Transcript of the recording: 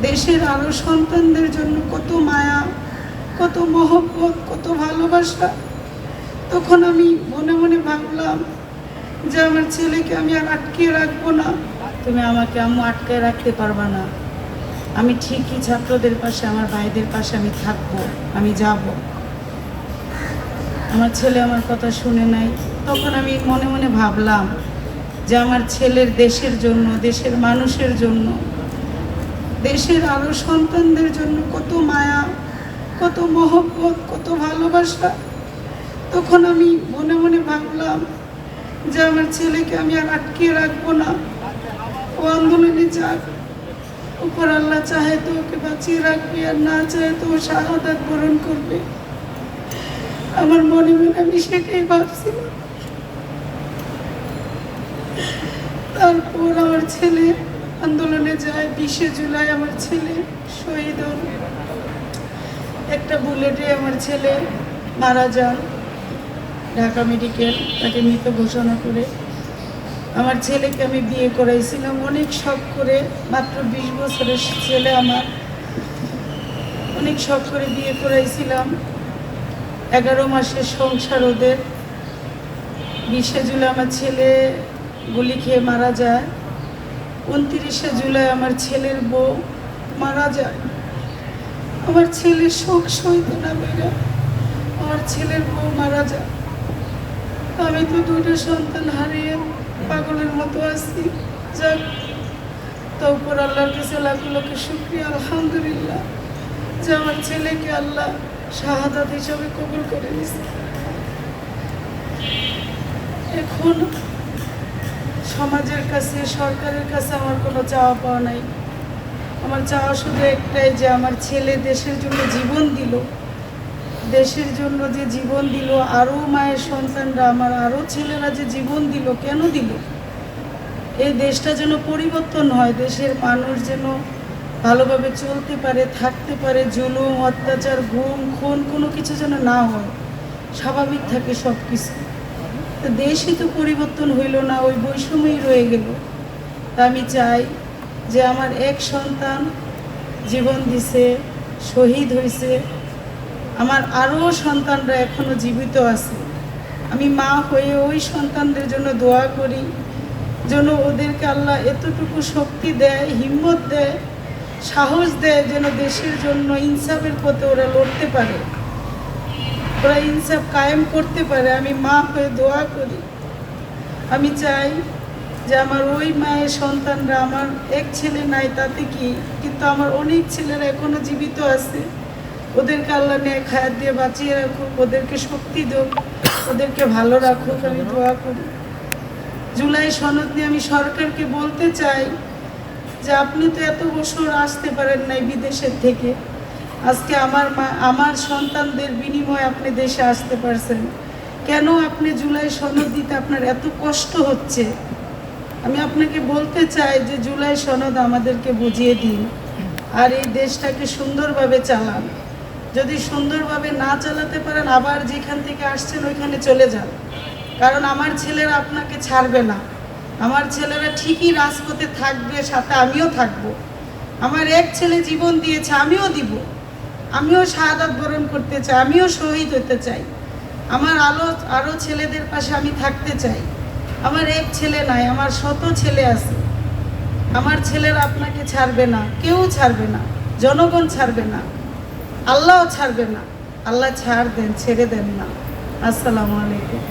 দেশের আরো সন্তানদের জন্য কত মায়া, কত মহব্বত, কত ভালোবাসা। তখন আমি মনে মনে ভাবলাম যে আমার ছেলেকে আমি আর আটকে রাখবো না। তুমি আমাকে আম্মু আটকে রাখতে পারবা না। আমি ঠিকই ছাত্রদের পাশে, আমার ভাইদের পাশে আমি থাকবো, আমি যাব। আমার ছেলে আমার কথা শুনে নাই। তখন আমি মনে মনে ভাবলাম যে আমার ছেলের দেশের জন্য, দেশের মানুষের জন্য, দেশের আরো সন্তানদের জন্য কত মায়া, কত মহব্বত, কত ভালোবাসা। তখন আমি মনে মনে ভাবলাম যে আমার ছেলেকে আমি আর আটকে রাখবো না। ও আন্দোলনে যাক, উপর আল্লাহ চাহে তো ওকে বাঁচিয়ে রাখবে, আর না চাহে তো ও শাহাদাত বরণ করবে। আমার মনে মনে আমি সেটাই ভাবছিলাম। তারপর আমার ছেলে আন্দোলনে যায়। 20শে জুলাই আমার ছেলে শহীদ হন। একটা বুলেটে আমার ছেলে মারা যান। ঢাকা মেডিকেল তাকে মৃত ঘোষণা করে। আমার ছেলেকে আমি বিয়ে করাইছিলাম অনেক শখ করে, মাত্র 20 বছরের ছেলে আমার। অনেক শখ করে বিয়ে করাইছিলাম। 11 মাসের সংসার ওদের। 20শে জুলাই আমার ছেলে গুলি খেয়ে মারা যায়। 29শে জুলাই আমার ছেলের বউ মারা যায়। আমার ছেলের শোক সইতে না বেরা আমার ছেলের বউ মারা যায়। আমি তো 2টা সন্তান হারিয়ে পাগলের মতো আছি। যাক, তো উপর আল্লাহর কাছে লাখ লাখ শুকরিয়া, আলহামদুলিল্লাহ, যে আমার ছেলেকে আল্লাহ শাহাদাত হিসাবে কবুল করে নিয়েছে। এখন সমাজের কাছে, সরকারের কাছে আমার কোনো চাওয়া পাওয়া নাই। আমার চাওয়া শুধু একটাই, যে আমার ছেলে দেশের জন্য জীবন দিল। দেশের জন্য যে জীবন দিল, আরও মায়ের সন্তানরা, আমার আরও ছেলেরা যে জীবন দিল, কেন দিল? এই দেশটা যেন পরিবর্তন হয়, দেশের মানুষ যেন ভালোভাবে চলতে পারে, থাকতে পারে, জুলুম, অত্যাচার, গুম, খুন কোনো কিছু যেন না হয়, স্বাভাবিক থাকে সব কিছু। তো দেশই তো পরিবর্তন হইল না, ওই বৈষম্যই রয়ে গেল। তা আমি চাই যে আমার এক সন্তান জীবন দিছে, শহীদ হয়েছে, আমার আরও সন্তানরা এখনো জীবিত আছে। আমি মা হয়ে ওই সন্তানদের জন্য দোয়া করি, যেন ওদেরকে আল্লাহ এতটুকু শক্তি দেয়, হিম্মত দেয়, সাহস দেয়, যেন দেশের জন্য ইনসাফের পথে ওরা লড়তে পারে, ওরা ইনসাফ কায়েম করতে পারে। আমি মা হয়ে দোয়া করি। আমি চাই যে আমার ওই মায়ের সন্তানরা, আমার এক ছেলে নাই তাতে কি, কিন্তু আমার অনেক ছেলেরা এখনো জীবিত আছে, ওদেরকে আল্লাহ নেক হায়াত দিয়ে বাঁচিয়ে রাখুক, ওদেরকে শক্তি দেব, ওদেরকে ভালো রাখুক, আমি দোয়া করি। জুলাই সনদ নিয়ে আমি সরকারকে বলতে চাই যে আপনি তো এত বছর আসতে পারেন নাই বিদেশের থেকে, আজকে আমার সন্তানদের বিনিময়ে আপনি দেশে আসতে পারছেন, কেন আপনি জুলাই সনদ দিতে আপনার এত কষ্ট হচ্ছে? আমি আপনাকে বলতে চাই যে জুলাই সনদ আমাদেরকে বুঝিয়ে দিন, আর এই দেশটাকে সুন্দরভাবে চালান। যদি সুন্দরভাবে না চালাতে পারেন, আবার যেখান থেকে আসছেন ওইখানে চলে যান, কারণ আমার ছেলেরা আপনাকে ছাড়বে না। আমার ছেলেরা ঠিকই রাজপথে থাকবে, সাথে আমিও থাকব। আমার এক ছেলে জীবন দিয়েছে, আমিও দিব, আমিও শাহাদাত বরণ করতে চাই, আমিও শহীদ হতে চাই। আমার আরও ছেলেদের পাশে আমি থাকতে চাই। আমার এক ছেলে নাই, আমার শত ছেলে আছে। আমার ছেলেরা আপনাকে ছাড়বে না, কেউ ছাড়বে না, জনগণ ছাড়বে না, আল্লাহও ছাড়বে না। আল্লাহ ছাড় দেন, ছেড়ে দেন না। আসসালামু আলাইকুম।